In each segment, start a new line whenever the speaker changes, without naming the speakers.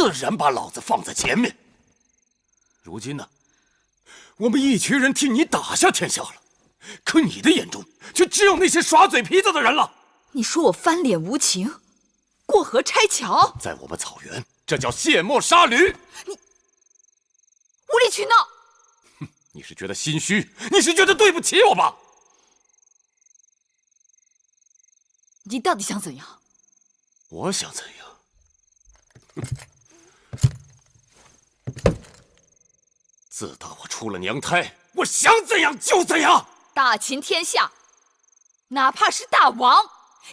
自然把老子放在前面。如今呢，我们一群人替你打下天下了，可你的眼中却只有那些耍嘴皮子的人了。
你说我翻脸无情，过河拆桥，
在我们草原，这叫卸磨杀驴。
你无理取闹！
哼，你是觉得心虚，你是觉得对不起我吧？
你到底想怎样？
我想怎样？自打我出了娘胎，我想怎样就怎样。
大秦天下，哪怕是大王，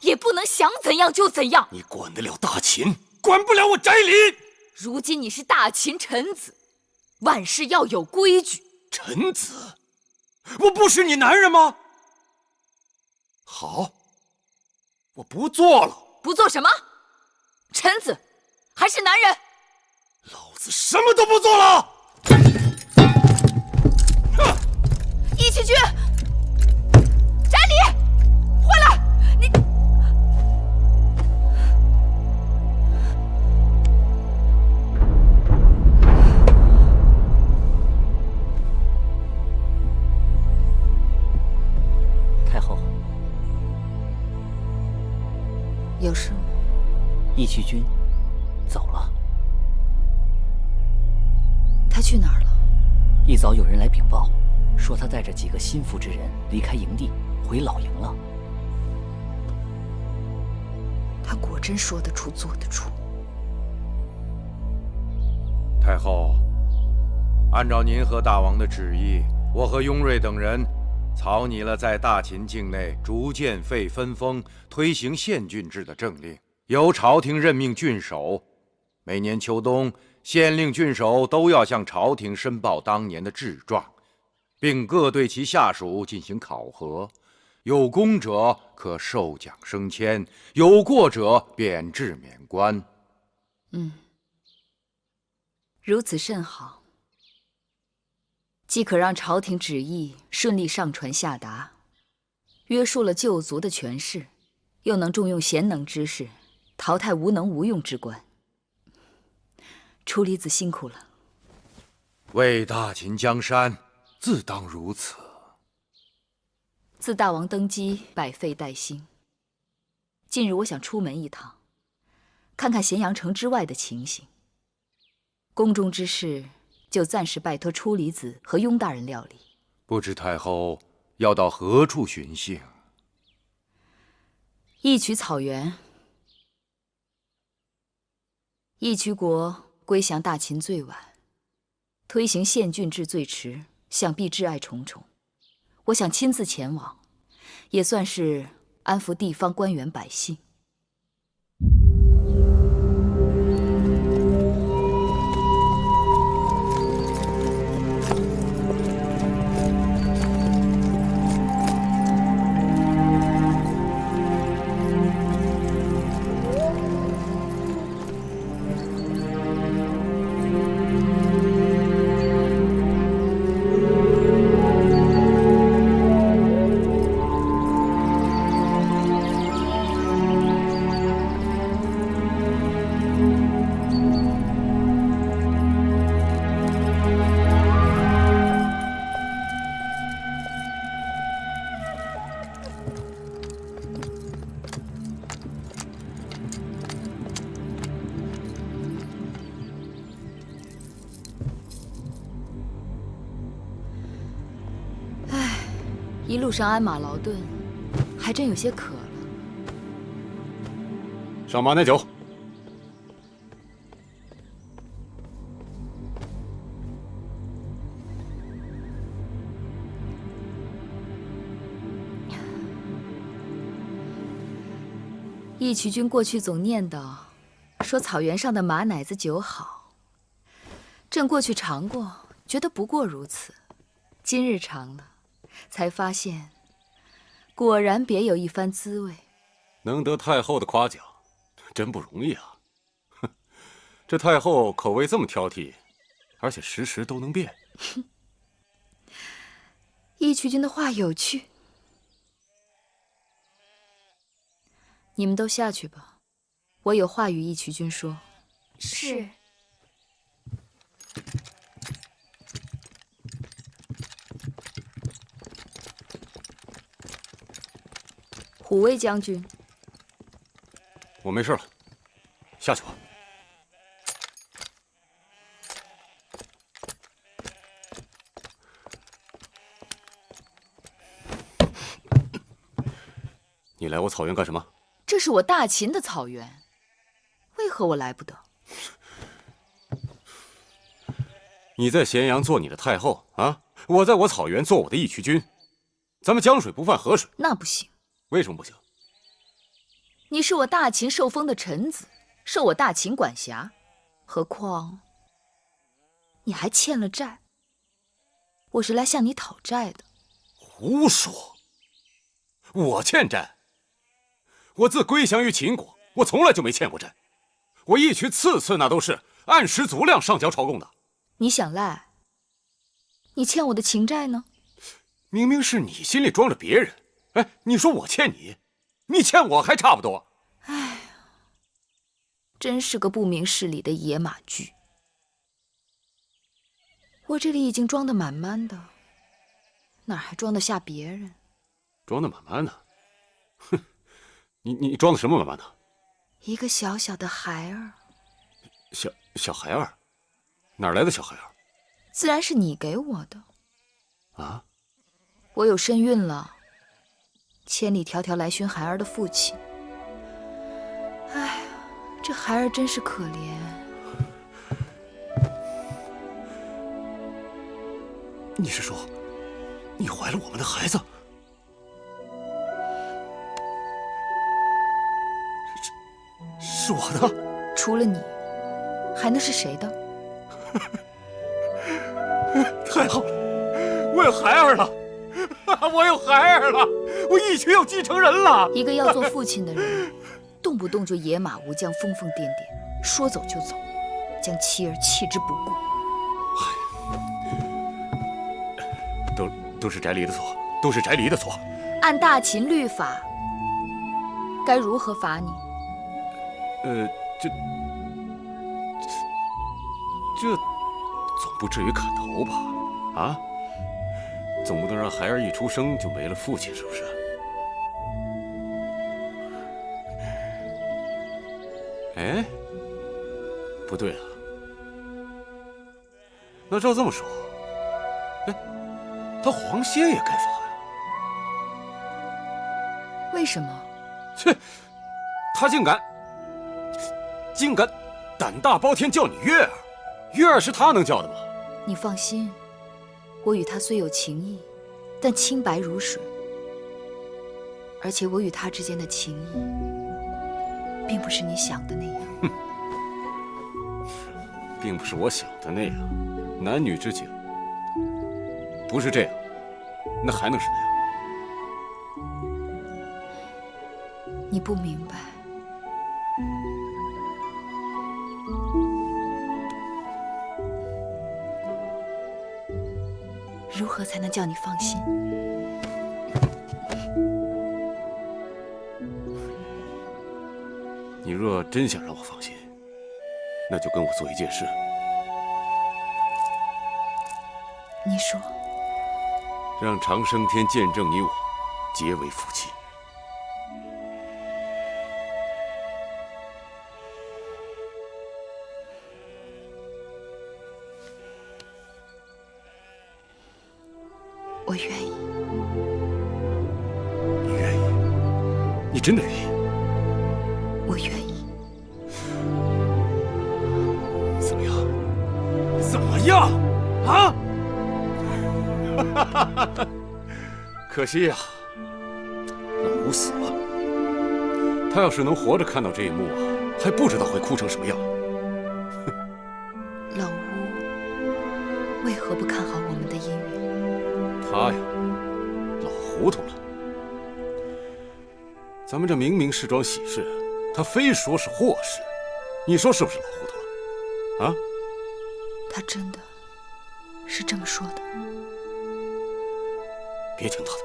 也不能想怎样就怎样。
你管得了大秦，管不了我翟里。
如今你是大秦臣子，万事要有规矩。
臣子？我不是你男人吗？好，我不做了。
不做什么？臣子还是男人？
老子什么都不做了。
义渠君，翟里，回来！你
太后，
有事吗？
义渠君走了。
他去哪儿了？
一早有人来禀报，说他带着几个心腹之人离开营地，回老营了。
他果真说得出，做得出。
太后，按照您和大王的旨意，我和雍瑞等人草拟了在大秦境内逐渐废分封、推行县郡制的政令，由朝廷任命郡守。每年秋冬，县令、郡守都要向朝廷申报当年的治状，并各对其下属进行考核。有功者可授奖升迁，有过者贬制免官。
如此甚好，既可让朝廷旨意顺利上传下达，约束了旧族的权势，又能重用贤能之士，淘汰无能无用之官。楚离子辛苦了。
为大秦江山，自当如此。
自大王登基，百废待兴。近日我想出门一趟，看看咸阳城之外的情形。宫中之事，就暂时拜托出离子和雍大人料理。
不知太后要到何处寻幸？
义渠草原。义渠国归降大秦最晚，推行县郡制最迟，想必挚爱重重。我想亲自前往，也算是安抚地方官员百姓。一路上鞍马劳顿，还真有些渴了。
上马奶酒。
义渠君过去总念叨，说草原上的马奶子酒好。朕过去尝过，觉得不过如此。今日尝了，才发现，果然别有一番滋味。
能得太后的夸奖，真不容易啊！哼，这太后口味这么挑剔，而且时时都能变。
义渠君的话有趣。你们都下去吧，我有话与义渠君说。
是。
虎卫将军，
我没事了，下去吧。你来我草原干什么？
这是我大秦的草原，为何我来不得？
你在咸阳做你的太后啊，我在我草原做我的义渠君，咱们江水不犯河水。
那不行。
为什么不行？
你是我大秦受封的臣子，受我大秦管辖，何况你还欠了债。我是来向你讨债的。
胡说！我欠债？我自归降于秦国，我从来就没欠过债。我义渠次次那都是按时足量上交朝贡的。
你想赖？你欠我的情债呢？
明明是你心里装着别人。哎，你说我欠你，你欠我还差不多。
哎，真是个不明事理的野马驹。我这里已经装得满满的，哪还装得下别人？
装得满满的？哼，你装的什么满满的？
一个小小的孩儿。
小孩儿？哪来的小孩儿？
自然是你给我的。
啊？
我有身孕了，千里迢迢来寻孩儿的父亲。哎，这孩儿真是可怜。
你是说，你怀了我们的孩子？是我的？
除了你，还能是谁的？
太好了，我有孩儿了！我有孩儿了！我义渠有继承人了！
一个要做父亲的人，动不动就野马无缰，疯疯癫癫，说走就走，将妻儿弃之不顾。
都是翟离的错，都是翟离的错。
按大秦律法，该如何罚你？
这总不至于砍头吧？啊？总不能让孩儿一出生就没了父亲，是不是？哎，不对啊。那照这么说，哎，他黄歇也该罚呀。
为什么？
切，他竟敢胆大包天叫你月儿，月儿是他能叫的吗？
你放心，我与他虽有情谊，但清白如水。而且我与他之间的情谊，并不是你想的那样。
并不是我想的那样，男女之情不是这样，那还能是那样？
你不明白。如何才能叫你放心？
你若真想让我放心，那就跟我做一件事。
你说。
让长生天见证你我结为夫妻。
我愿意。
你愿意？你真的愿意？
我愿意。
怎么样？怎么样？啊？可惜呀，老吴死了。他要是能活着看到这一幕啊，还不知道会哭成什么样。
老吴为何不看好我们的姻缘？
他呀，老糊涂了。咱们这明明是桩喜事，他非说是祸事，你说是不是老糊涂了？啊？
他真的是这么说的。
别听他的。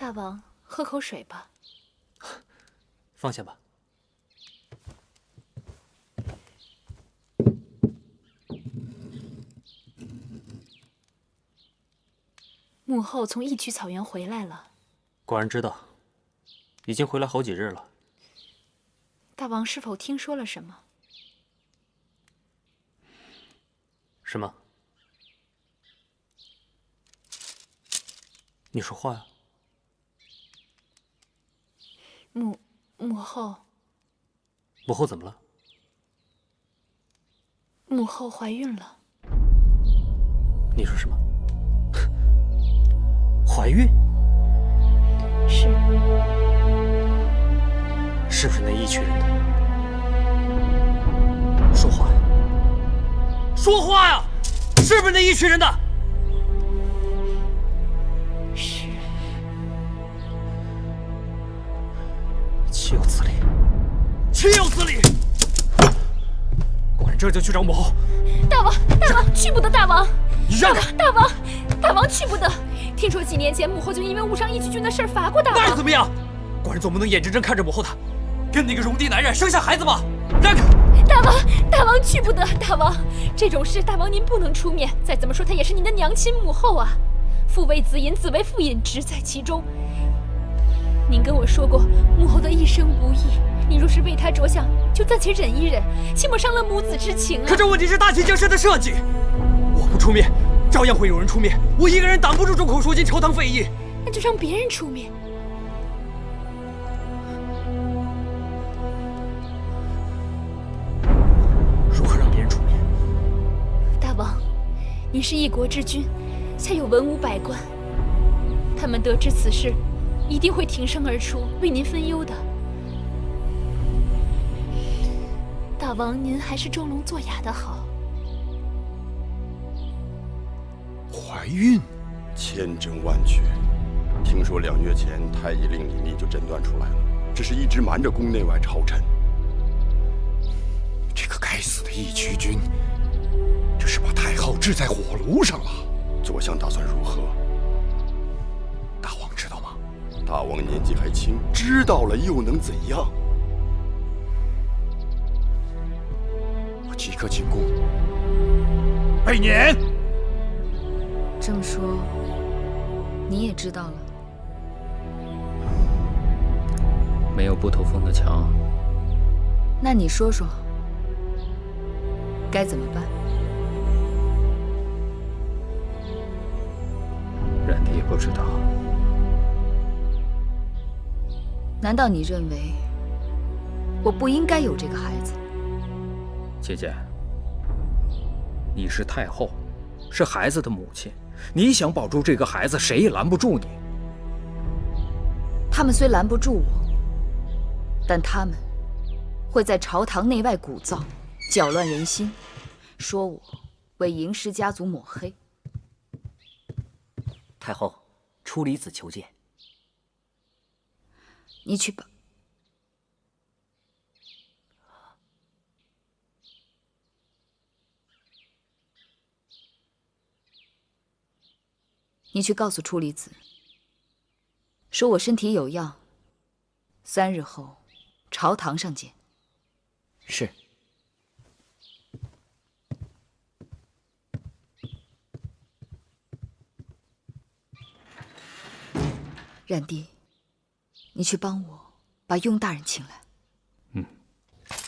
大王，喝口水吧。
放下吧。
母后从义渠草原回来了。
果然知道，已经回来好几日了。
大王是否听说了什么？
什么？你说话呀！
母后。
母后怎么了？
母后怀孕了。
你说什么？怀孕？
是。
是不是那一群人的？说话呀！说话呀！是不是那一群人的？
是。
岂有此理！岂有此理！果然这就去找母后。
大王，大王，去不得！大王，
你让开！
大王去不得！听说几年前母后就因为误伤义渠君的事罚过大王。
那又怎么样？果然总不能眼睁睁看着母后她跟那个戎地男人生下孩子吧？让开！
大王去不得！大王，这种事大王您不能出面。再怎么说她也是您的娘亲母后啊，父为子隐，子为父隐，职在其中。您跟我说过母后的一生不易，你若是为她着想，就暂且忍一忍，切莫伤了母子之情啊。
可这问题是大秦江山的社稷，我不出面，照样会有人出面。我一个人挡不住众口铄金、朝堂废议。
那就让别人出面。
如何让别人出面？
大王，您是一国之君，下有文武百官，他们得知此事，一定会挺身而出，为您分忧的。大王，您还是装聋作哑的好。
怀孕，
千真万确。听说2月前太医令李密就诊断出来了，只是一直瞒着宫内外朝臣。
这个该死的义渠君，这是把太后置在火炉上了。
左相打算如何？
大王知道吗？
大王年纪还轻，知道了又能怎样？
我即刻进宫备撵。
这么说，你也知道了？
没有不透风的墙。
那你说说，该怎么办？
冉帝也不知道。
难道你认为我不应该有这个孩子？
姐姐，你是太后，是孩子的母亲，你想保住这个孩子，谁也拦不住你。
他们虽拦不住我，但他们会在朝堂内外鼓噪，搅乱人心，说我为嬴氏家族抹黑。
太后，出离子求见。
你去吧。你去告诉出离子，说我身体有恙，3日后朝堂上见。
是。
冉帝，你去帮我把雍大人请来。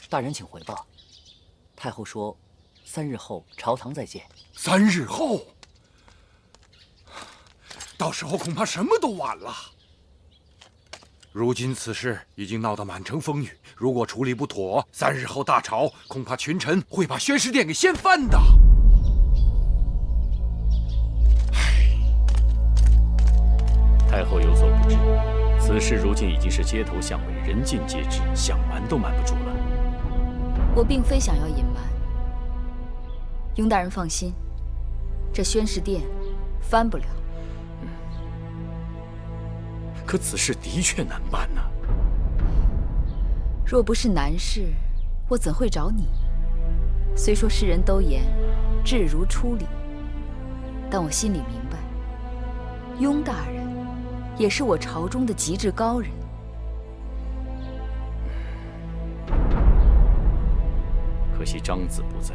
大人请回报。太后说，3日后朝堂再见。
3日后，到时候恐怕什么都晚了。如今此事已经闹得满城风雨，如果处理不妥，3日后大吵，恐怕群臣会把宣誓殿给掀翻的。
太后有所不知，此事如今已经是街头巷尾，人尽皆知，想瞒都瞒不住了。
我并非想要隐瞒，雍大人放心，这宣誓殿翻不了。
可此事的确难办呐。
若不是难事，我怎会找你？虽说世人都言智如初理，但我心里明白，雍大人也是我朝中的极致高人。
可惜张子不在，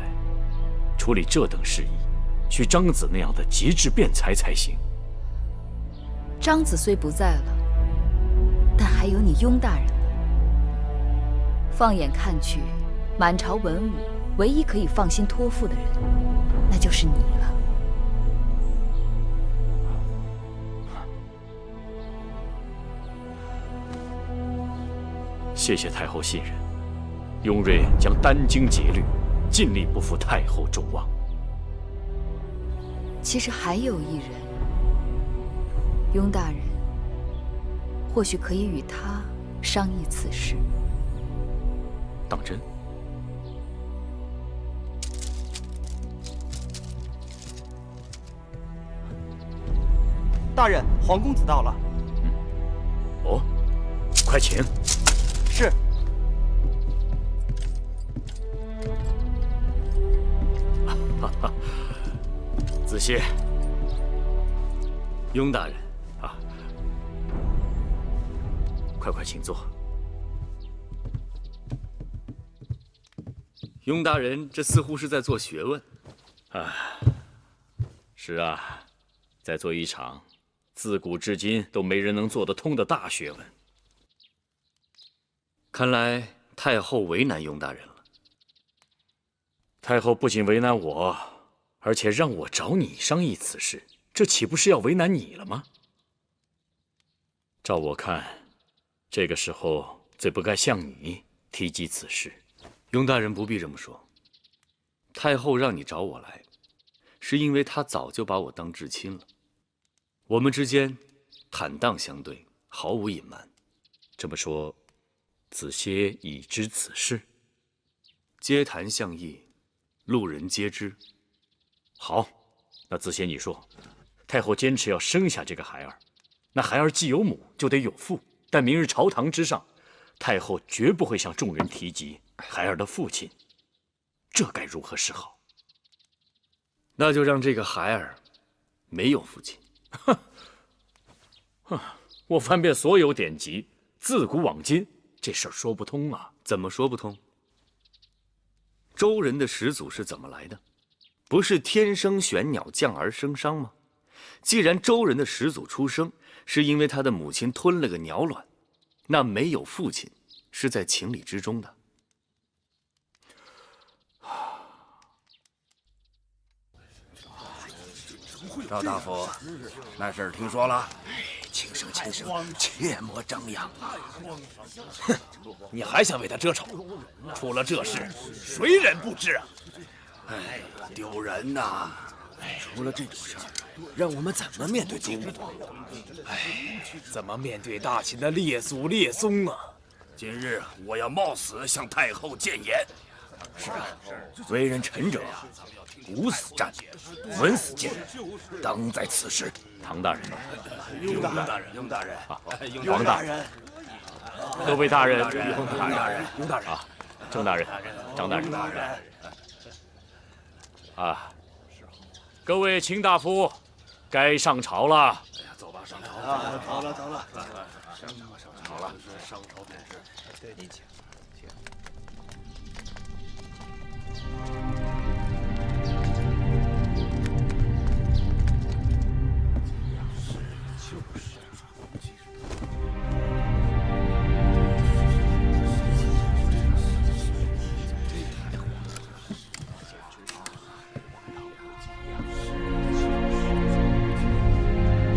处理这等事宜，需张子那样的极致辩才才行。
张子虽不在了，但还有你雍大人呢。放眼看去，满朝文武唯一可以放心托付的人，那就是你了。
谢谢太后信任，雍瑞将殚精竭虑，尽力不负太后众望。
其实还有一人，雍大人或许可以与他商议此事。
当真？
大人，黄公子到了。
哦，快请。
是。
子歇，雍大人啊，快请坐。雍大人，这似乎是在做学问。啊，是啊，在做一场自古至今都没人能做得通的大学问。看来太后为难雍大人了。太后不仅为难我，而且让我找你商议此事，这岂不是要为难你了吗？照我看，这个时候最不该向你提及此事。雍大人不必这么说。太后让你找我来，是因为她早就把我当至亲了。我们之间坦荡相对，毫无隐瞒。这么说，子歇已知此事？街谈巷议，路人皆知。好，那子歇你说，太后坚持要生下这个孩儿，那孩儿既有母就得有父，但明日朝堂之上，太后绝不会向众人提及孩儿的父亲，这该如何是好？那就让这个孩儿没有父亲。我翻遍所有典籍，自古往今，这事儿说不通啊！怎么说不通？周人的始祖是怎么来的？不是天生玄鸟，降而生商吗？既然周人的始祖出生是因为他的母亲吞了个鸟卵，那没有父亲是在情理之中的。
赵大夫，那事儿听说了？轻声，切莫张扬。
哼，你还想为他遮丑？出了这事，谁人不知啊？
哎，丢人呐！出了这种事儿，让我们怎么面对祖母？
哎，怎么面对大秦的列祖列宗啊？
今日我要冒死向太后谏言。是啊，为人臣者，无死战，闻死谏，当在此时。
唐大人，
雍大人，
王大人，各位大人，
雍大人
啊，郑大人，张大人，啊，各位卿大夫，该上朝了。
走吧，上朝。走了。上朝了，上朝便是。对，您请。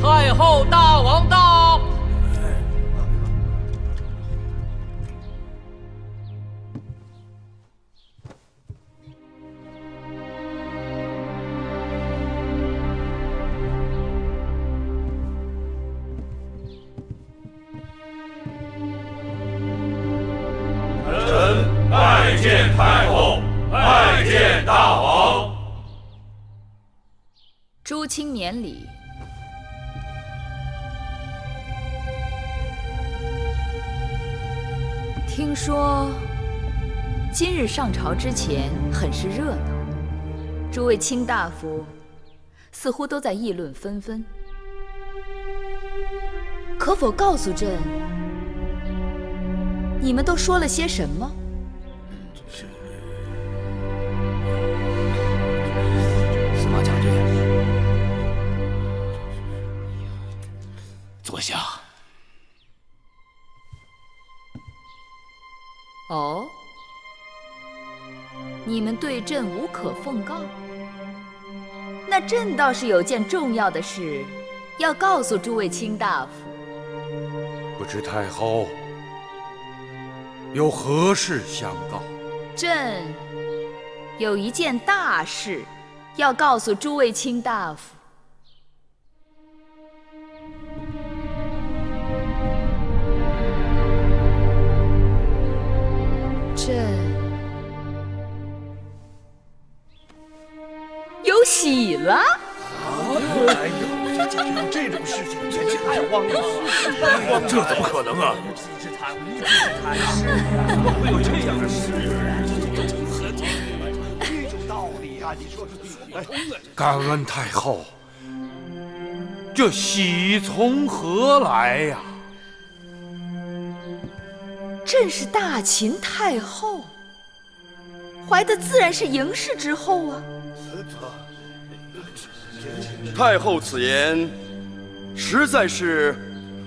太后大王到。
臣拜见太后，拜见大王。
诸卿免礼。听说今日上朝之前很是热闹，诸位卿大夫似乎都在议论纷纷。可否告诉朕，你们都说了些什么？
司马将军，坐下。
哦，你们对朕无可奉告？那朕倒是有件重要的事，要告诉诸位卿大夫。
不知太后有何事相告？
朕有一件大事，要告诉诸位卿大夫。朕有喜了！
哎呦，这种事情简直太荒谬了！这怎么可能啊？怎么会有这样的事？这种道理啊，你说是
感恩太后，这喜从何来呀？
朕是大秦太后，怀的自然是嬴氏之后啊。
太后此言实在是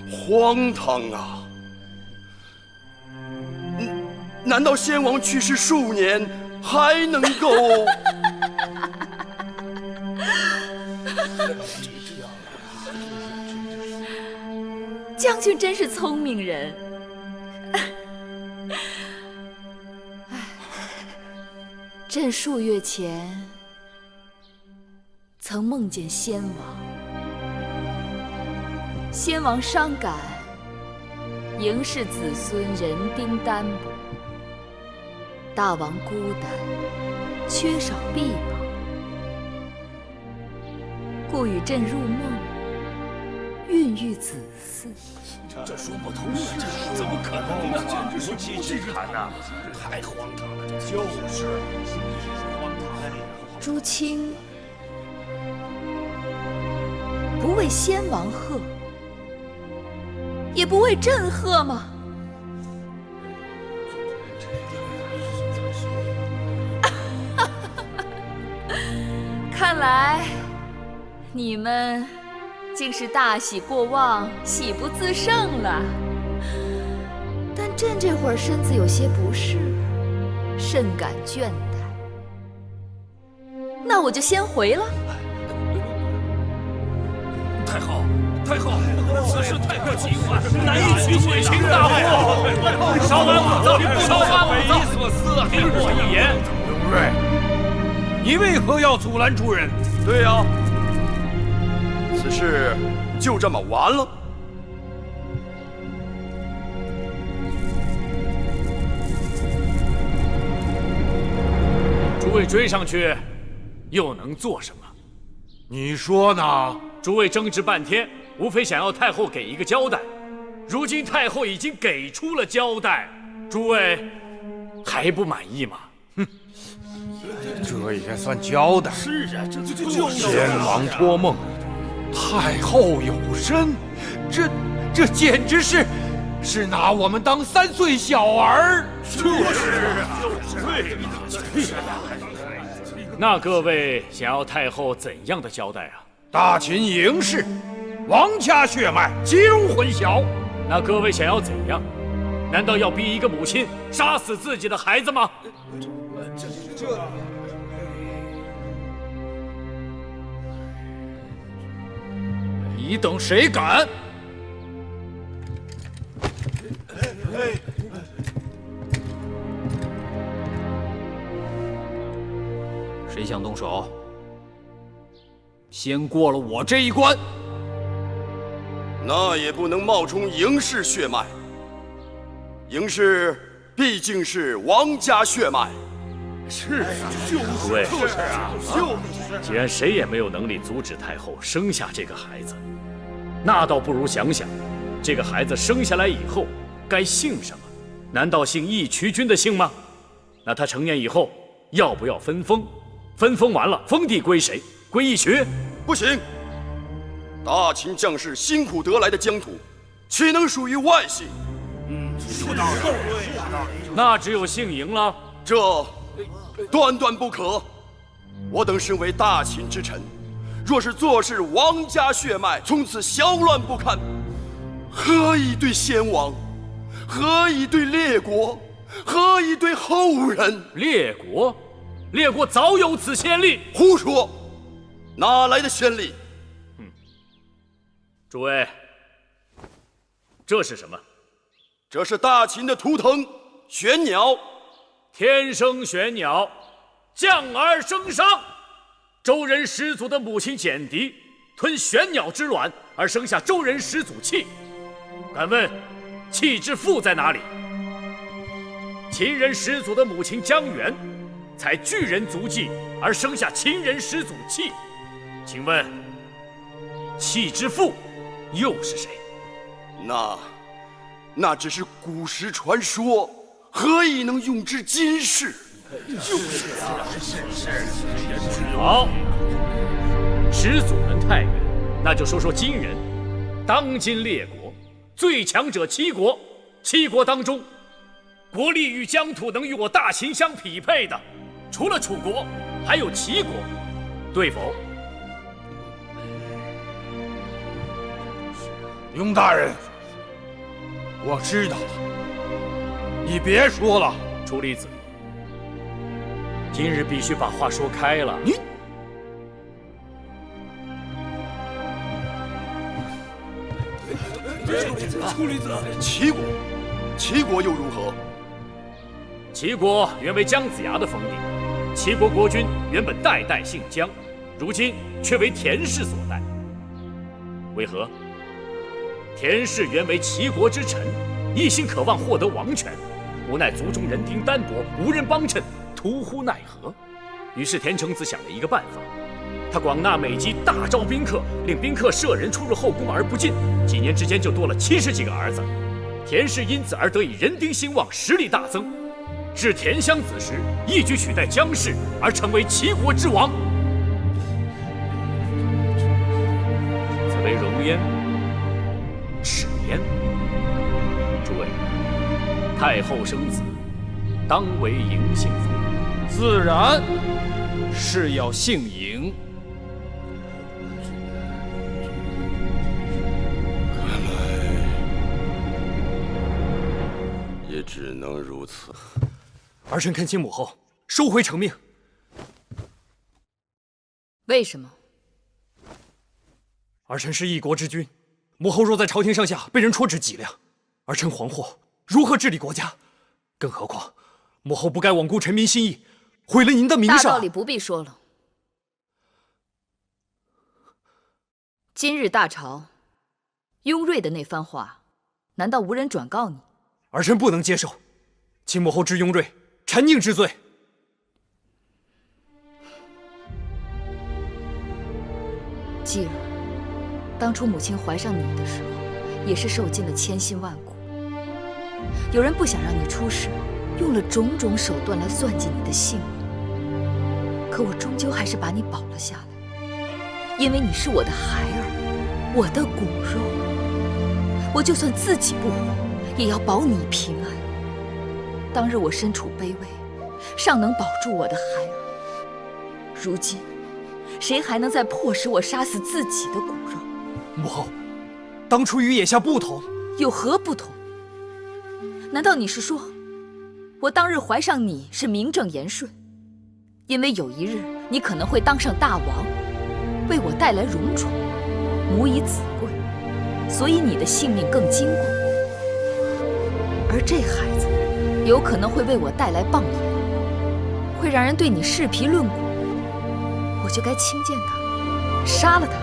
荒唐啊！难道先王去世数年还能够？
将军真是聪明人。朕数月前曾梦见先王，先王伤感，嬴氏子孙人丁单薄，大王孤单，缺少臂膀，故与朕入梦，孕育子嗣。
这说不通啊！这怎么可能呢？简直是无稽之谈呐！太荒唐了！就是荒唐。
诸卿不为先王贺，也不为朕贺吗？看来你们竟是大喜过望，喜不自胜了。但朕这会儿身子有些不适，甚感倦怠。那我就先回了。
太后，太后，此事太过奇怪，难以取水卿大祸。稍安勿躁，稍安勿躁，匪夷所思啊！听我一言。
雍瑞，你为何要阻拦诸人？
对呀，此事就这么完了？
诸位追上去，又能做什么？
你说呢？
诸位争执半天，无非想要太后给一个交代。如今太后已经给出了交代，诸位还不满意吗？
哼，这也算交代？
是啊，这就是
先王托梦，太后有身，这简直是拿我们当3岁小儿。
就是啊，就是
那各位想要太后怎样的交代啊？
大秦嬴氏，王家血脉，极容混淆。
那各位想要怎样？难道要逼一个母亲杀死自己的孩子吗？你等谁敢？谁想动手？先过了我这一关。
那也不能冒充嬴氏血脉。嬴氏毕竟是王家血脉。
是啊，就是啊，
既然谁也没有能力阻止太后生下这个孩子，那倒不如想想，这个孩子生下来以后该姓什么？难道姓义渠君的姓吗？那他成年以后要不要分封？分封完了，封地归谁？归义渠？
不行！大秦将士辛苦得来的疆土，岂能属于万姓？
说道理，
那只有姓嬴了。
这断断不可。我等身为大秦之臣，若是坐视王家血脉从此消乱不堪，何以对先王？何以对列国？何以对后人？
列国，列国早有此先例。
胡说！哪来的先例？
诸位，这是什么？
这是大秦的图腾——玄鸟。
天生玄鸟，降而生商。周人始祖的母亲简狄吞玄鸟之卵，而生下周人始祖契。敢问，契之父在哪里？秦人始祖的母亲姜原采巨人足迹，而生下秦人始祖契。请问，契之父又是谁？
那只是古时传说，何以能用之今世？
好，始祖们太远，那就说说今人。当今列国最强者齐国，齐国当中，国力与疆土能与我大秦相匹配的，除了楚国，还有齐国，对否？
雍大人，我知道了，你别说了。
楚离子，今日必须把话说开了。
你
楚离子，齐国又如何？
齐国原为姜子牙的封地，齐国国君原本代代姓姜，如今却为田氏所代。为何？田氏原为齐国之臣，一心渴望获得王权，无奈族中人丁单薄，无人帮衬，徒呼奈何。于是田成子想了一个办法，他广纳美姬，大招宾客，令宾客舍人出入后宫而不尽，几年之间就多了70几个儿子。田氏因此而得以人丁兴旺，实力大增。至田襄子时，一举取代姜氏，而成为齐国之王。此为容焉，耻焉。诸位，太后生子，当为嬴姓妇。
自然是要姓嬴。
看来也只能如此。
儿臣恳请母后收回成命。
为什么？
儿臣是一国之君，母后若在朝廷上下被人戳指脊梁，儿臣惶惑如何治理国家？更何况，母后不该罔顾臣民心意，毁了您的名声。
大道理不必说了。今日大朝，雍瑞的那番话，难道无人转告你？
儿臣不能接受，请母后治雍瑞谗佞之罪。
继儿，当初母亲怀上你的时候，也是受尽了千辛万苦。有人不想让你出事，用了种种手段来算计你的性命。可我终究还是把你保了下来，因为你是我的孩儿，我的骨肉。我就算自己不活，也要保你平安。当日我身处卑微，尚能保住我的孩儿。如今，谁还能再迫使我杀死自己的骨肉？
母后，当初与眼下不同，
有何不同？难道你是说，我当日怀上你是名正言顺，因为有一日你可能会当上大王，为我带来荣宠，母以子贵，所以你的性命更金贵。而这孩子有可能会为我带来谤言，会让人对你视皮论骨，我就该轻贱他，杀了他。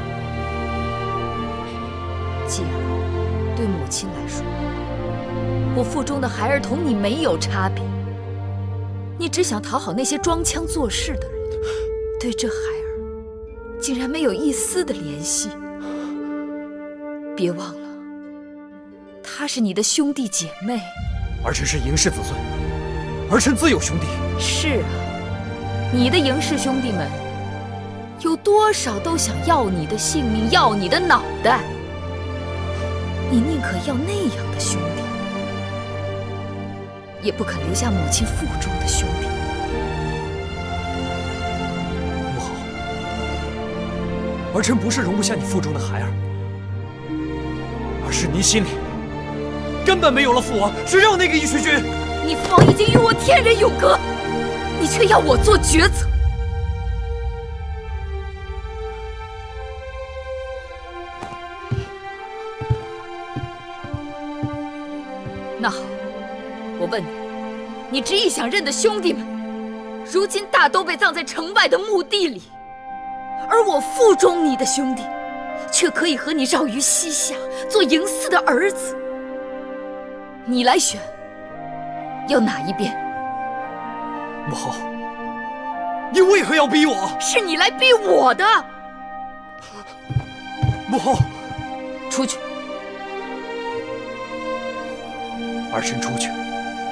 继儿，对母亲来说，我腹中的孩儿同你没有差别。你只想讨好那些装腔作势的人，对这孩儿竟然没有一丝的怜惜。别忘了，他是你的兄弟姐妹。
儿臣是嬴氏子孙，儿臣自有兄弟。
是啊，你的嬴氏兄弟们有多少都想要你的性命，要你的脑袋。你宁可要那样的兄弟，也不肯留下母亲腹中的兄弟。
母后，儿臣不是容不下你腹中的孩儿，而是您心里根本没有了父王，只有那个义渠君。
你父王已经与我天人永隔，你却要我做抉择。那好，我问你，你执意想认的兄弟们，如今大都被葬在城外的墓地里，而我腹中你的兄弟，却可以和你绕于膝下，做嬴驷的儿子。你来选，要哪一边？
母后，你为何要逼我？
是你来逼我的。
母后，
出去。
儿臣出去，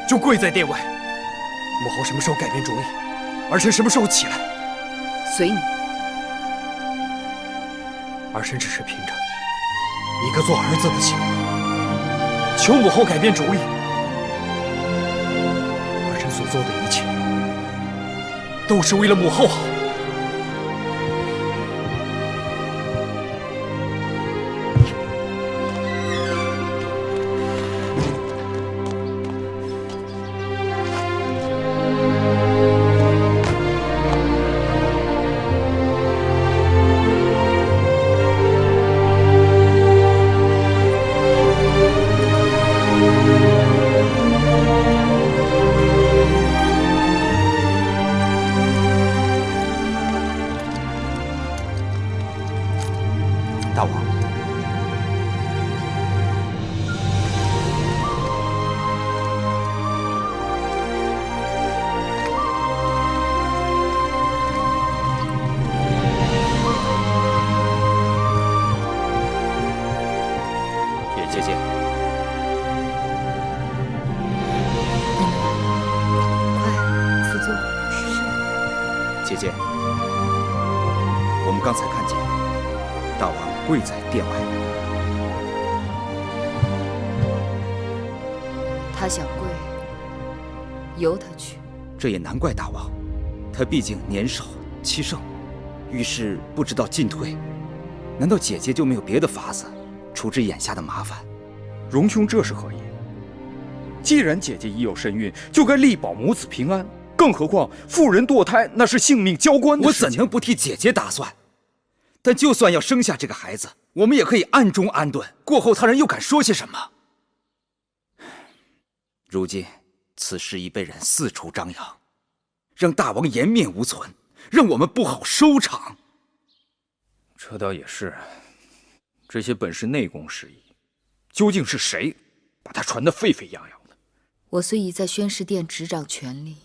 就跪在殿外。母后什么时候改变主意，儿臣什么时候起来。
随你。
儿臣只是凭着一个做儿子的心，求母后改变主意。儿臣所做的一切，都是为了母后好。
大王，
姐姐，
快赐座。
姐姐，我们刚才看见大王跪在殿外。
他想跪，由他去。
这也难怪大王，他毕竟年少气盛，遇事不知道进退。难道姐姐就没有别的法子处置眼下的麻烦？
荣兄这是何意？既然姐姐已有身孕，就该力保母子平安。更何况妇人堕胎那是性命交关的事情。
我怎能不替姐姐打算？但就算要生下这个孩子，我们也可以暗中安顿，过后他人又敢说些什么？如今此事已被人四处张扬，让大王颜面无存，让我们不好收场。
这倒也是，这些本是内宫事宜，究竟是谁把他传得沸沸扬扬的？
我虽已在宣示殿执掌权力，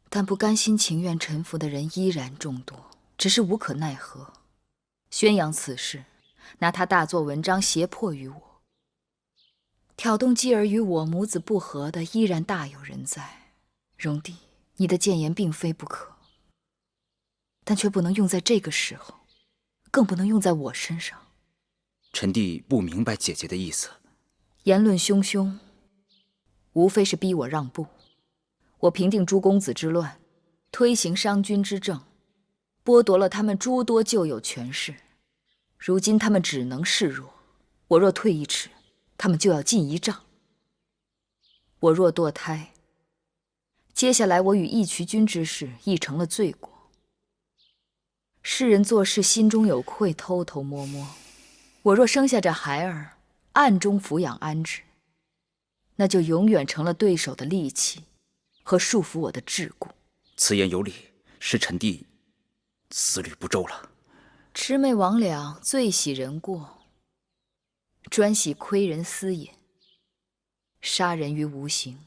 但不甘心情愿臣服的人依然众多，只是无可奈何。宣扬此事，拿他大做文章胁迫于我，挑动继儿与我母子不和的依然大有人在。荣弟，你的谏言并非不可，但却不能用在这个时候，更不能用在我身上。
臣弟不明白姐姐的意思。
言论汹汹，无非是逼我让步。我平定诸公子之乱，推行商君之政，剥夺了他们诸多旧有权势。如今他们只能示弱，我若退一尺，他们就要进一丈。我若堕胎，接下来我与义渠君之事亦成了罪过。世人做事心中有愧，偷偷摸摸。我若生下这孩儿，暗中抚养安置，那就永远成了对手的利器和束缚我的桎梏。
此言有理，是臣弟思虑不周了。
魑魅魍魉最喜人过，专喜窥人私隐，杀人于无形。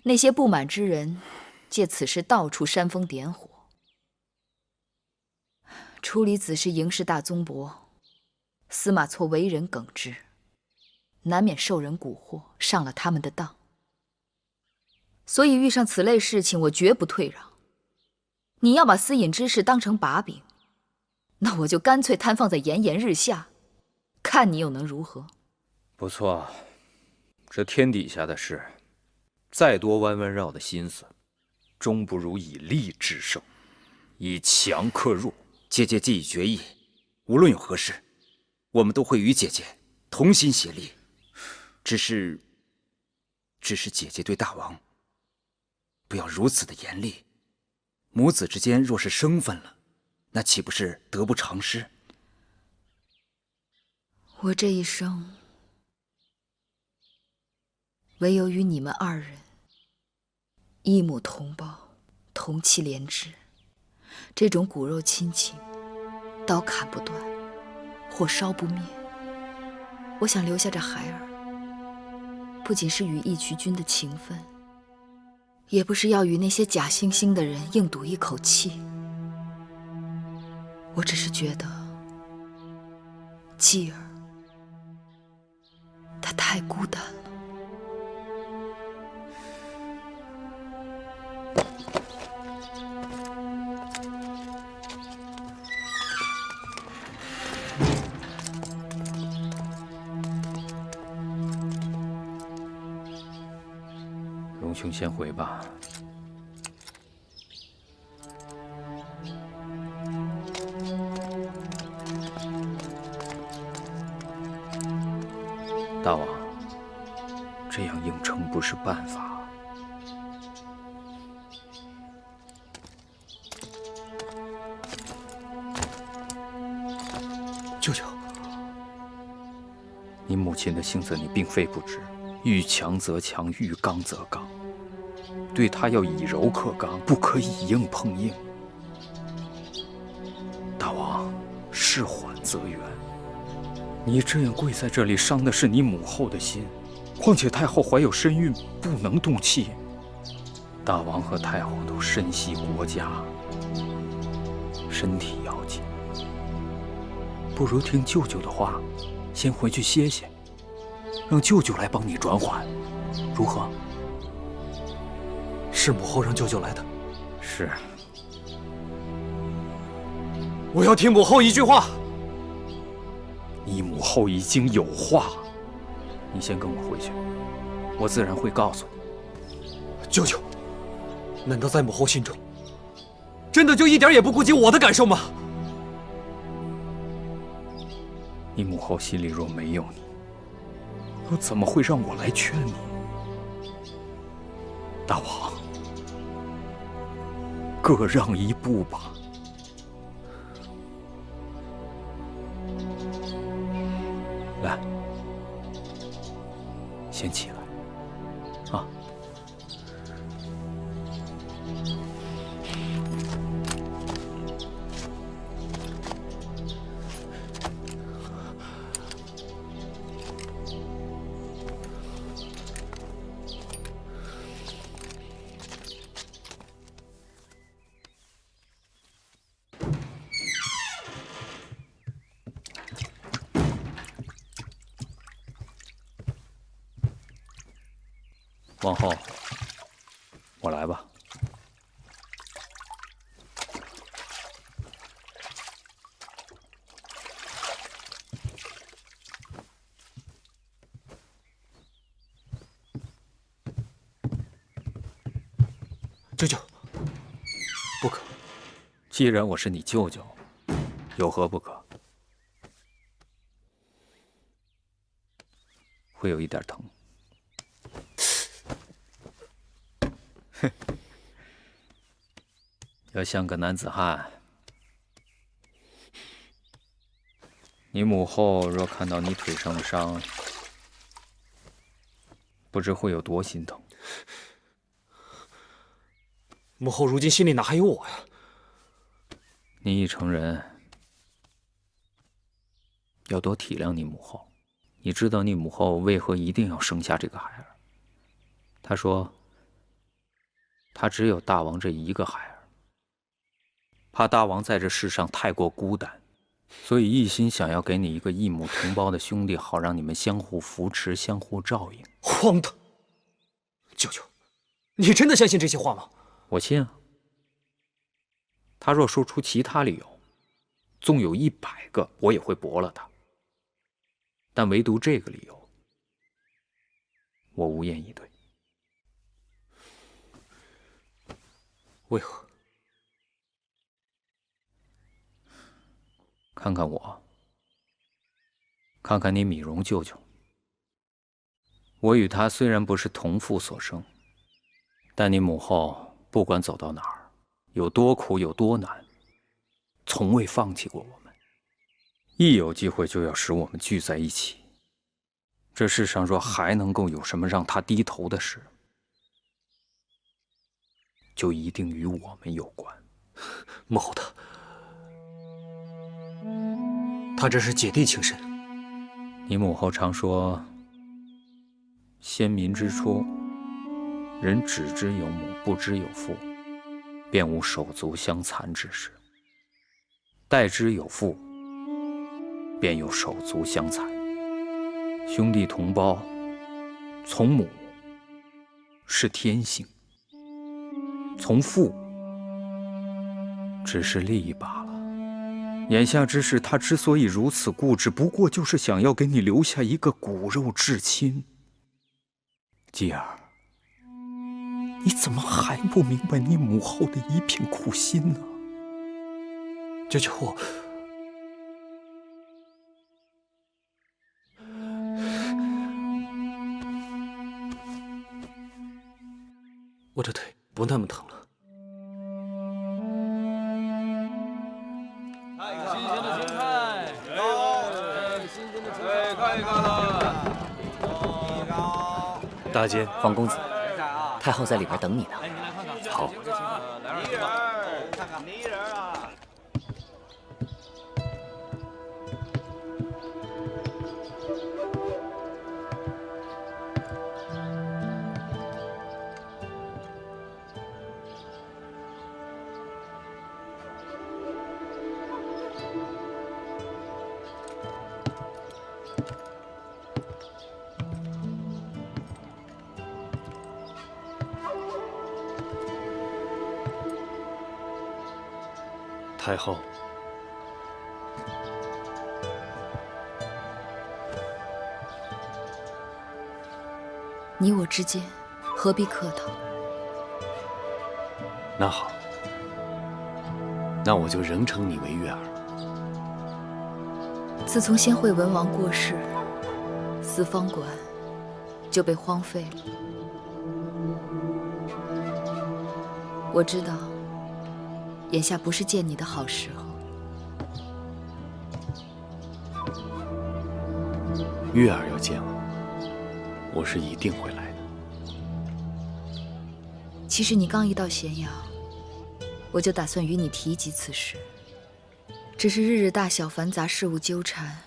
那些不满之人，借此事到处煽风点火。处理此事嬴氏大宗伯，司马错为人耿直，难免受人蛊惑，上了他们的当。所以遇上此类事情，我绝不退让。你要把私隐之事当成把柄，那我就干脆摊放在炎炎日下，看你又能如何？
不错，这天底下的事，再多弯弯绕的心思，终不如以力制胜，以强克弱。
姐姐既已决意，无论有何事，我们都会与姐姐同心协力。只是姐姐对大王不要如此的严厉。母子之间若是生分了，那岂不是得不偿失？
我这一生，唯有与你们二人一母同胞，同气连枝，这种骨肉亲情，刀砍不断，火烧不灭。我想留下这孩儿，不仅是与义渠君的情分，也不是要与那些假惺惺的人硬赌一口气。我只是觉得继儿她太孤单了。
荣兄先回吧。大王，这样硬撑不是办法。
舅舅，
你母亲的性子你并非不知，遇强则强，遇刚则刚。对她要以柔克刚，不可以硬碰硬。大王，事缓则圆。你这样跪在这里，伤的是你母后的心。况且太后怀有身孕，不能动气。大王和太后都深系国家，身体要紧。不如听舅舅的话，先回去歇歇，让舅舅来帮你转缓，如何？
是母后让舅舅来的。
是。
我要听母后一句话。
你母后已经有话，你先跟我回去，我自然会告诉你。
舅舅，难道在母后心中，真的就一点也不顾及我的感受吗？
你母后心里若没有你，又怎么会让我来劝你？大王，各让一步吧。来，先起来，啊！王后，我来吧。
舅舅，不可。
既然我是你舅舅，有何不可？会有一点疼。要像个男子汉。你母后若看到你腿上的伤，不知会有多心疼。
母后如今心里哪还有我呀？
你已成人，要多体谅你母后。你知道你母后为何一定要生下这个孩儿？她说，她只有大王这一个孩儿，怕大王在这世上太过孤单，所以一心想要给你一个异母同胞的兄弟，好让你们相互扶持、相互照应。
荒唐！舅舅，你真的相信这些话吗？
我信啊。他若说出其他理由，纵有100个，我也会驳了他。但唯独这个理由，我无言以对。
为何？
看看我，看看你米荣舅舅。我与他虽然不是同父所生，但你母后不管走到哪儿，有多苦有多难，从未放弃过我们。一有机会就要使我们聚在一起。这世上若还能够有什么让他低头的事，就一定与我们有关。
母后他这是姐弟情深。
你母后常说，先民之初，人只知有母，不知有父，便无手足相残之事；待之有父，便有手足相残。兄弟同胞，从母是天性，从父只是利益罢了。眼下之事，他之所以如此固执，不过就是想要给你留下一个骨肉至亲。继儿，你怎么还不明白你母后的一片苦心呢？
舅舅，我的腿不那么疼了。
新鲜的青菜，新鲜的青菜，看一看了。
大监，
黄公子，太后在里边等你呢。
好。
泥人儿，看看泥人啊！
太后，
你我之间何必客套？
那好，那我就仍称你为月儿。
自从先惠文王过世，四方馆就被荒废了。我知道，眼下不是见你的好时候。
月儿要见我，我是一定会来的。
其实你刚一到咸阳，我就打算与你提及此事，只是日日大小繁杂事务纠缠，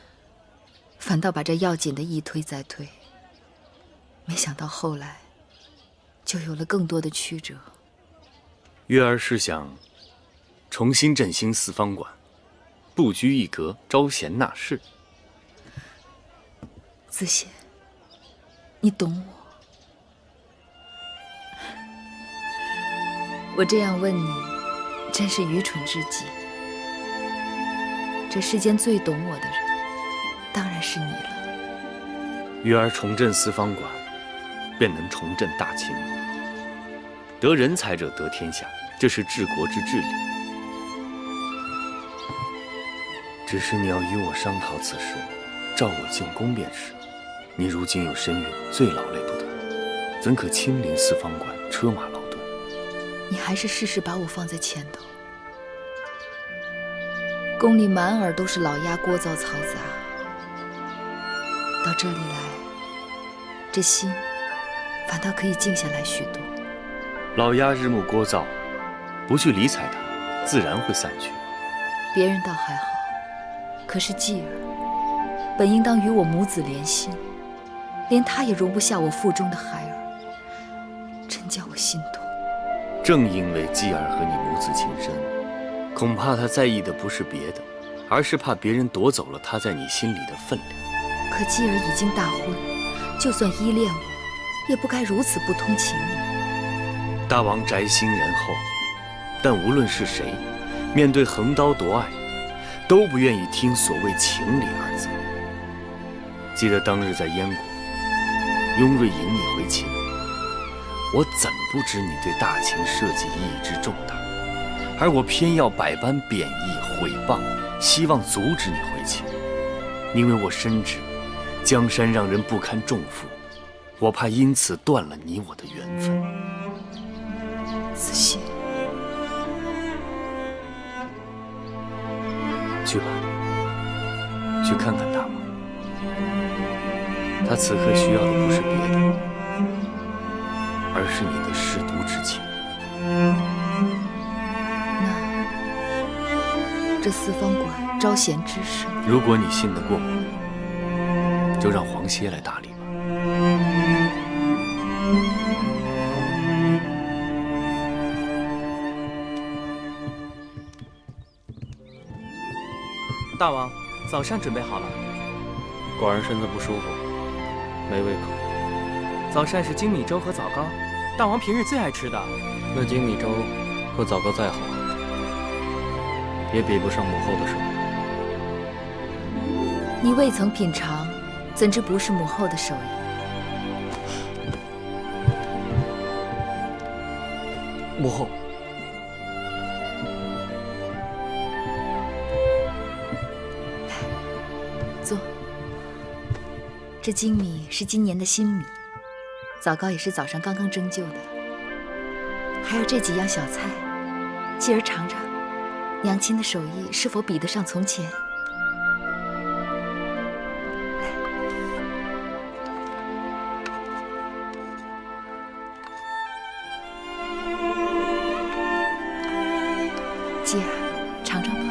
反倒把这要紧的一推再推。没想到后来，就有了更多的曲折。
月儿是想重新振兴四方馆，不拘一格，招贤纳士。
子贤，你懂我。我这样问你，真是愚蠢至极。这世间最懂我的人，当然是你了。
月儿重振四方馆，便能重振大秦。得人才者得天下，这是治国之治理。只是你要与我商讨此事，召我进宫便是。你如今有身孕，最劳累不得，怎可亲临四方馆，车马劳顿？
你还是事事把我放在前头。宫里满耳都是老鸭聒噪嘈杂，到这里来，这心反倒可以静下来许多。
老鸭日暮聒噪，不去理睬它，自然会散去。
别人倒还好，可是继儿本应当与我母子连心，连他也容不下我腹中的孩儿，真叫我心痛。
正因为继儿和你母子情深，恐怕他在意的不是别的，而是怕别人夺走了他在你心里的分量。
可继儿已经大婚，就算依恋我，也不该如此不通情理。
大王宅心仁厚，但无论是谁，面对横刀夺爱，都不愿意听所谓情理二字。记得当日在燕国，雍瑞迎你回秦，我怎不知你对大秦社稷意义之重大？而我偏要百般贬义毁谤，希望阻止你回秦，因为我深知江山让人不堪重负，我怕因此断了你我的缘分。
子信，
去吧，去看看大王。他此刻需要的不是别的，而是你的舐犊之情。
那这四方馆招贤之士，
如果你信得过我，就让黄歇来打理吧。
大王，早膳准备好了。
寡人身子不舒服，没胃口。
早膳是精米粥和枣糕，大王平日最爱吃的。
那精米粥和枣糕再好，也比不上母后的手。
你未曾品尝，怎知不是母后的手艺？
母后，
坐。这精米是今年的新米，枣糕也是早上刚刚蒸就的，还有这几样小菜，继儿尝尝，娘亲的手艺是否比得上从前？继儿，尝尝吧。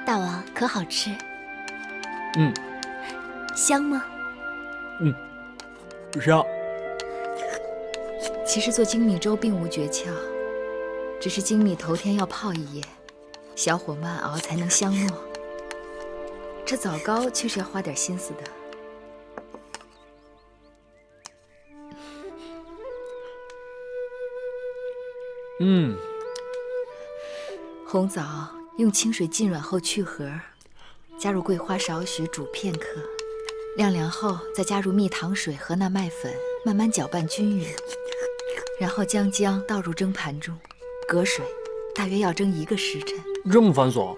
大王可好吃？香吗？
香。
其实做精米粥并无诀窍，只是精米头天要泡一夜，小火慢熬才能香糯。这枣糕却是要花点心思的。红枣用清水浸软后去核，加入桂花少许煮片刻，晾凉后再加入蜜糖水和那麦粉，慢慢搅拌均匀，然后将姜倒入蒸盘中，隔水，大约要蒸1个时辰。
这么繁琐，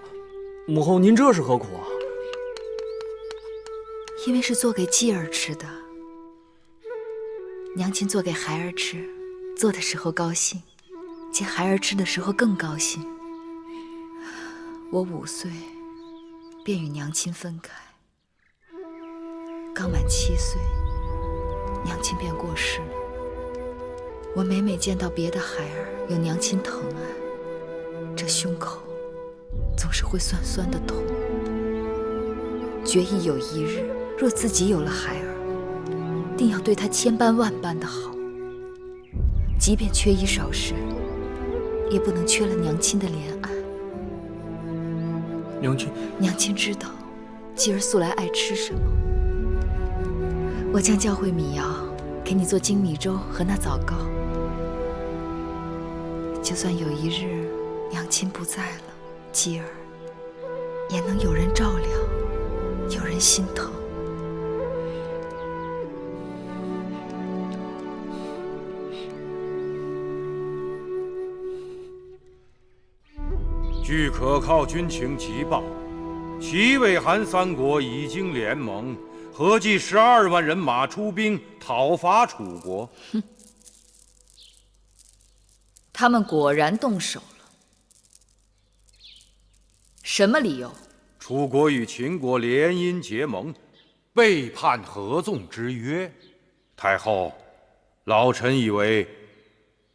母后您这是何苦啊？
因为是做给继儿吃的，娘亲做给孩儿吃，做的时候高兴，见孩儿吃的时候更高兴。我5岁便与娘亲分开，刚满7岁，娘亲便过世了。我每每见到别的孩儿有娘亲疼爱，这胸口总是会酸酸的痛。决意有一日，若自己有了孩儿，定要对他千般万般的好，即便缺衣少食，也不能缺了娘亲的怜爱。娘亲知道继儿素来爱吃什么，我将教会米瑶给你做精米粥和那枣糕。就算有一日娘亲不在了，继儿也能有人照料，有人心疼。
据可靠军情急报，齐魏韩3国已经联盟，合计12万人马出兵讨伐楚国。
他们果然动手了。什么理由？
楚国与秦国联姻结盟，背叛合纵之约。太后，老臣以为，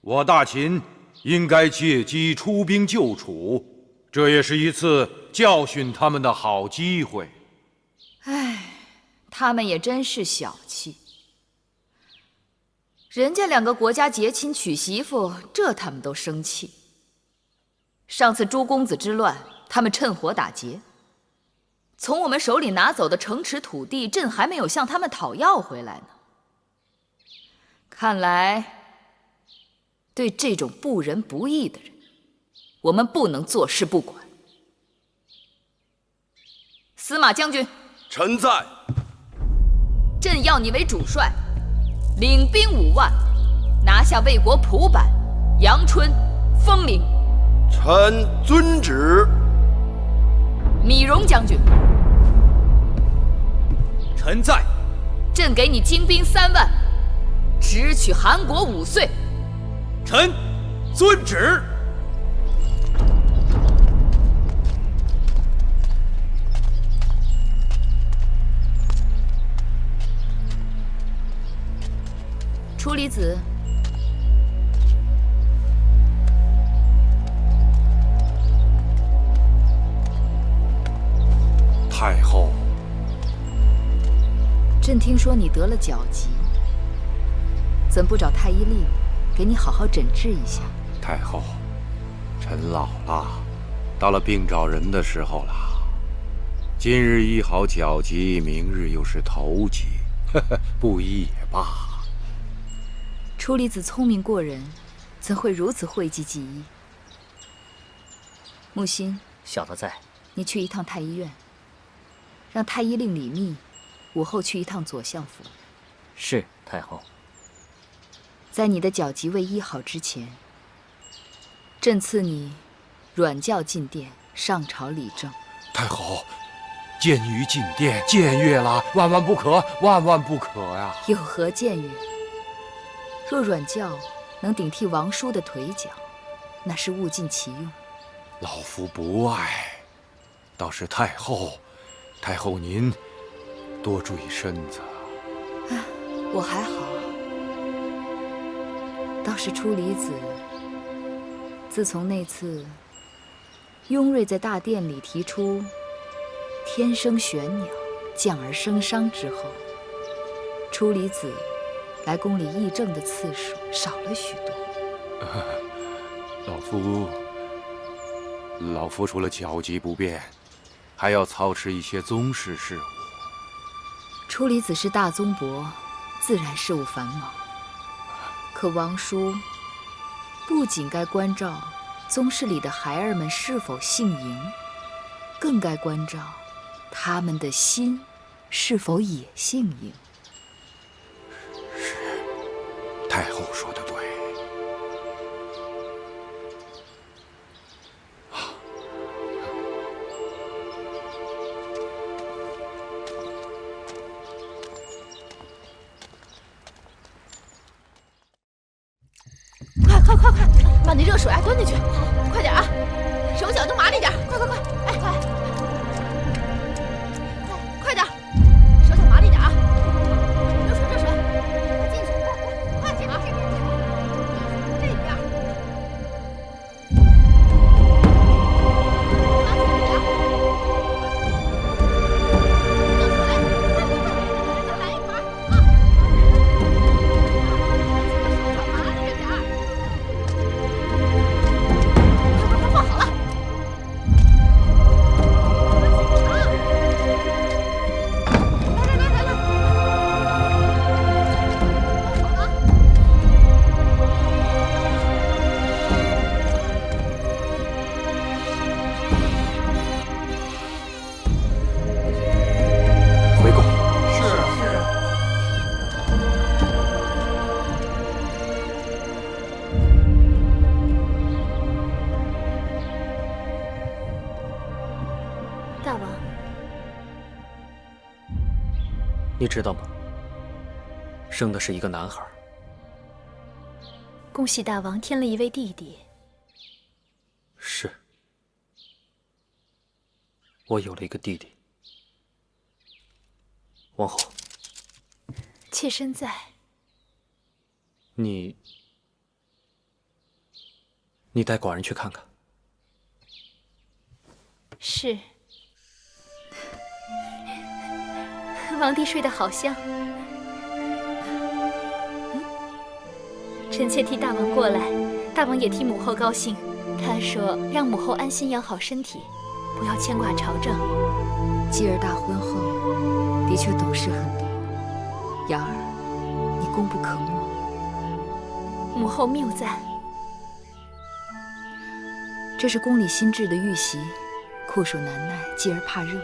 我大秦应该借机出兵救楚，这也是一次教训他们的好机会。
唉，他们也真是小气。人家2个国家结亲娶媳妇，这他们都生气。上次朱公子之乱，他们趁火打劫。从我们手里拿走的城池土地，朕还没有向他们讨要回来呢。看来，对这种不仁不义的人，我们不能坐视不管。司马将军，
臣在。
朕要你为主帅，领兵5万，拿下魏国蒲坂、阳春、丰陵。
臣遵旨。
米荣将军，
臣在。
朕给你精兵3万，直取韩国5岁。
臣遵旨。
楚离子，
太后，
朕听说你得了脚疾，怎不找太医令给你好好诊治一下？
太后，臣老了，到了病找人的时候了。今日医好脚疾，明日又是头疾，不医也罢。
楚离子聪明过人，怎会如此讳疾忌医？木心，
小的在。
你去一趟太医院，让太医令李密午后去一趟左相府。
是，太后。
在你的脚疾未医好之前，朕赐你软轿进殿，上朝理政。
太后，僭越进殿，僭越了，万万不可，万万不可呀！
有何僭越？若软轿能顶替王叔的腿脚，那是物尽其用。
老夫不爱，倒是太后，太后您多注意身子。
我还好，倒是出离子，自从那次雍瑞在大殿里提出“天生玄鸟，降而生商”之后，出离子来宫里议政的次数少了许多。
老夫除了脚疾不便，还要操持一些宗室事务。
出离子是大宗伯，自然事务繁忙。可王叔不仅该关照宗室里的孩儿们是否姓嬴，更该关照他们的心是否也姓嬴。
是，太后说的对。
快，把那热水端进去，快点啊！手脚都麻利点，快！哎，快点，手脚麻利点啊！热水，快进去，快点啊！这边，拿起来点，再来一盘啊！手脚麻利着点。放好了，
回宫。
大王，
你知道吗？生的是一个男孩。
恭喜大王添了一位弟弟。
是，我有了一个弟弟。王后，
妾身在。
你带寡人去看看。
是。王弟睡得好香。臣妾替大王过来，大王也替母后高兴。他说让母后安心养好身体，不要牵挂朝政。
继儿大婚后，的确懂事很多。瑶儿，你功不可没。
母后谬赞。
这是宫里新制的玉席，酷暑难耐，继儿怕热，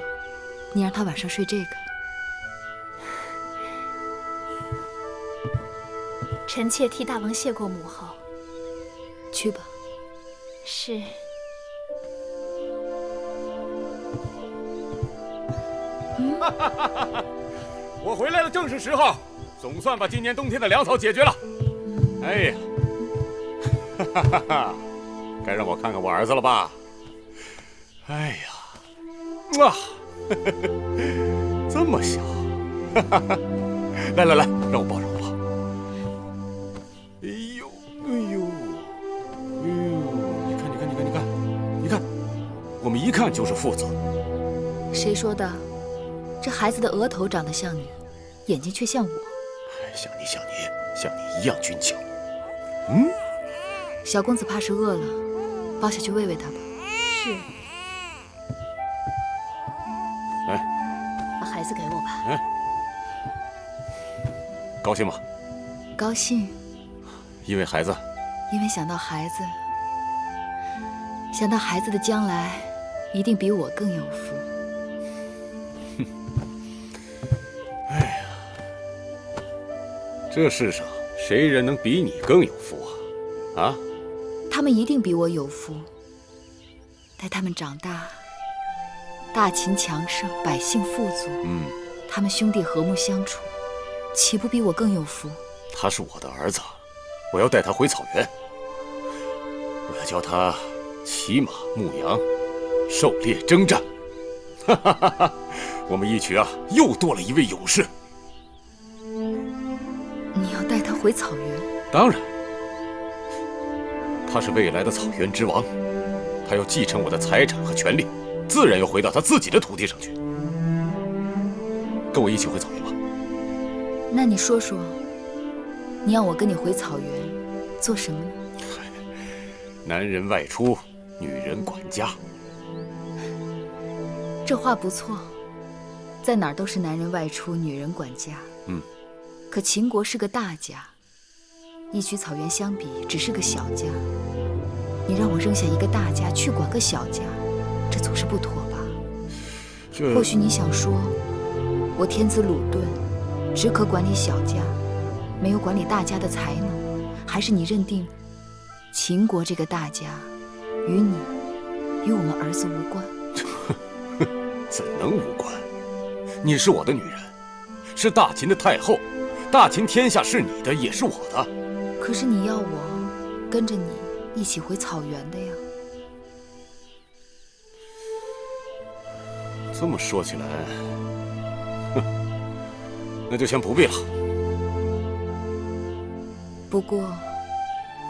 你让她晚上睡这个。
臣妾替大王谢过母后。
去吧。
是。
我回来的正是时候，总算把今年冬天的粮草解决了。哎呀，哈哈哈！该让我看看我儿子了吧？哎呀，哇，这么小，来来来，让我抱让我抱。哎呦哎呦哎呦！你看，我们一看就是父子。
谁说的？这孩子的额头长得像你，眼睛却像我。
像你一样俊俏。
小公子怕是饿了，抱下去喂喂他吧。
是。
把孩子给我吧。
高兴吗？
高兴。
因为孩子？
因为想到孩子的将来一定比我更有福。
哎呀，这世上谁人能比你更有福啊？啊？
他们一定比我有福。待他们长大，大秦强盛，百姓富足，他们兄弟和睦相处，岂不比我更有福？
他是我的儿子，我要带他回草原，我要教他骑马、牧羊、狩猎、征战。哈哈哈哈！我们一曲啊，又多了一位勇士。
你要带他回草原？
当然，他是未来的草原之王，他要继承我的财产和权利，自然要回到他自己的土地上去。跟我一起回草原吧。
那你说说，你要我跟你回草原做什么呢？
男人外出，女人管家。
这话不错，在哪儿都是男人外出，女人管家。可秦国是个大家，一曲草原相比，只是个小家。你让我扔下一个大家去管个小家，这总是不妥吧？或许你想说，我天资鲁钝，只可管理小家，没有管理大家的才能，还是你认定秦国这个大家与我们儿子无关？
怎能无关？你是我的女人，是大秦的太后，大秦天下是你的，也是我的。
可是你要我跟着你一起回草原的呀。
这么说起来，那就先不必了。
不过，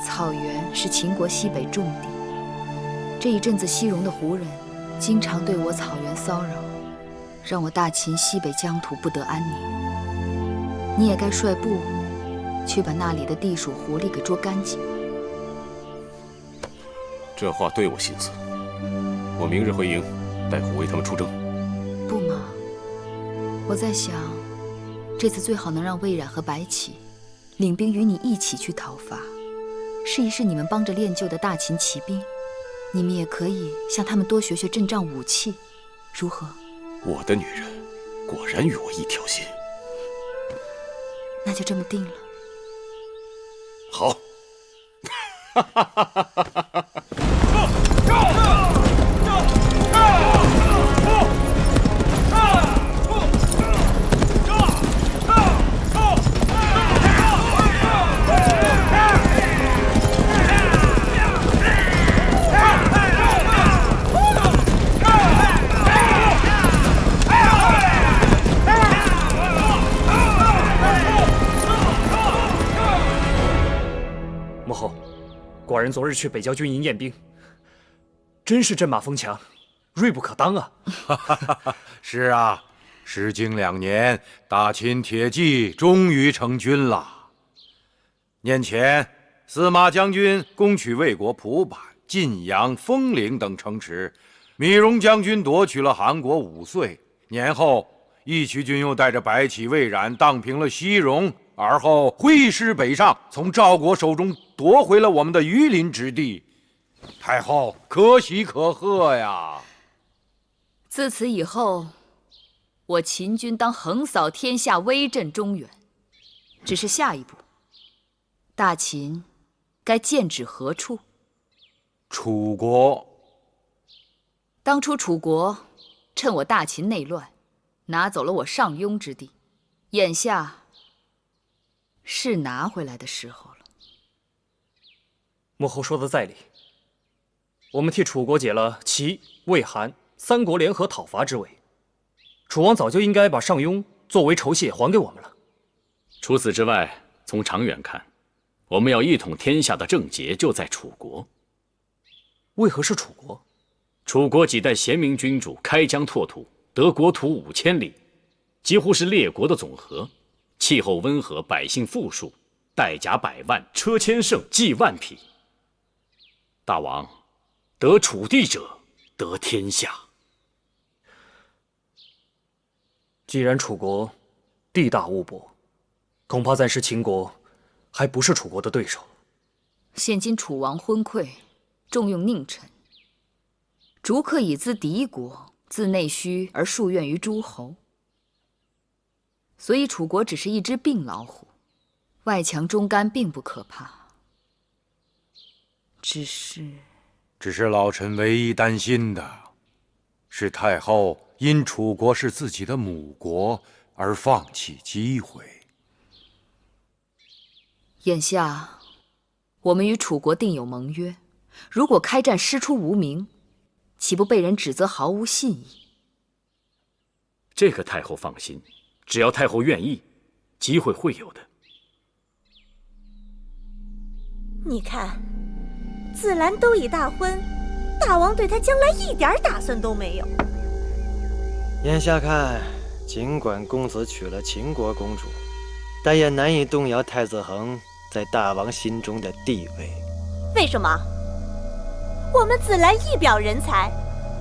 草原是秦国西北重地，这一阵子西戎的胡人经常对我草原骚扰，让我大秦西北疆土不得安宁。你也该率部去把那里的地鼠狐狸给捉干净。
这话对我心思，我明日回营，带虎卫他们出征。
不嘛，我在想，这次最好能让魏冉和白起领兵与你一起去讨伐，试一试你们帮着练就的大秦骑兵。你们也可以向他们多学学阵仗武器，如何？
我的女人果然与我一条心。
那就这么定了。
好。
母后，寡人昨日去北郊军营验兵，真是阵马锋强，锐不可当啊！
是啊，时经2年，大秦铁骑终于成军了。年前，司马将军攻取魏国蒲坂、晋阳、丰陵等城池，米荣将军夺取了韩国5岁，年后，义渠君又带着白起、魏冉荡平了西戎，而后挥师北上，从赵国手中夺回了我们的榆林之地。太后可喜可贺呀！
自此以后，我秦军当横扫天下，威震中原。只是下一步，大秦该剑指何处？
楚国。
当初楚国趁我大秦内乱，拿走了我上庸之地，眼下是拿回来的时候了。
母后说的在理，我们替楚国解了齐、魏、韩三国联合讨伐之围，楚王早就应该把上庸作为酬谢还给我们了。
除此之外，从长远看，我们要一统天下的症结就在楚国。
为何是楚国？
楚国几代贤明君主开疆拓土，得国土5000里，几乎是列国的总和。气候温和，百姓富庶，带甲100万，车千乘，骑万匹。大王，得楚地者，得天下。
既然楚国地大物博，恐怕暂时秦国还不是楚国的对手。
现今楚王昏聩，重用佞臣，逐客以资敌国，自内需而数怨于诸侯。所以楚国只是一只病老虎，外强中干并不可怕。只是
老臣唯一担心的是太后因楚国是自己的母国而放弃机会。
眼下我们与楚国定有盟约，如果开战师出无名，岂不被人指责毫无信义？
这个太后放心，只要太后愿意，机会会有的。
你看，紫兰都已大婚，大王对她将来一点打算都没有。
眼下看，尽管公子娶了秦国公主，但也难以动摇太子恒在大王心中的地位。
为什么？我们紫兰一表人才，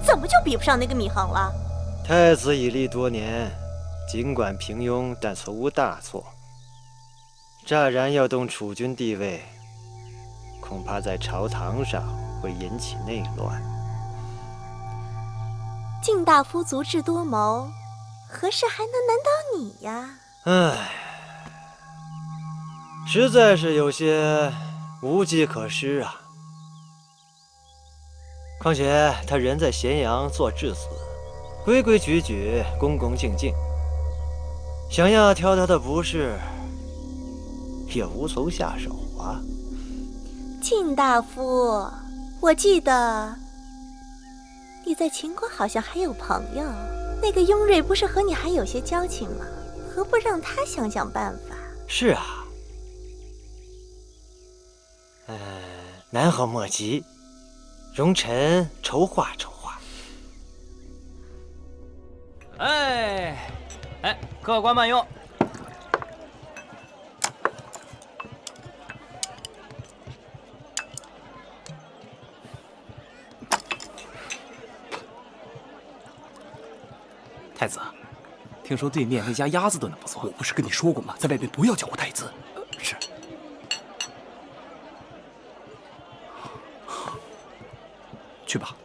怎么就比不上那个芈恒了？
太子已立多年，尽管平庸，但从无大错。乍然要动储君地位，恐怕在朝堂上会引起内乱。
晋大夫足智多谋，何事还能难倒你呀？
唉，实在是有些无计可施啊。况且他人在咸阳做质子，规规矩矩，恭恭敬敬，想要挑他的不是，也无从下手啊。
晋大夫，我记得你在秦国好像还有朋友，那个雍瑞不是和你还有些交情吗？何不让他想想办法？
是啊，南侯莫急，容臣筹划筹划。
哎，客官慢用。
太子，听说对面那家鸭子炖的不错。我不是跟你说过吗？在外面不要叫我太子。是。去吧。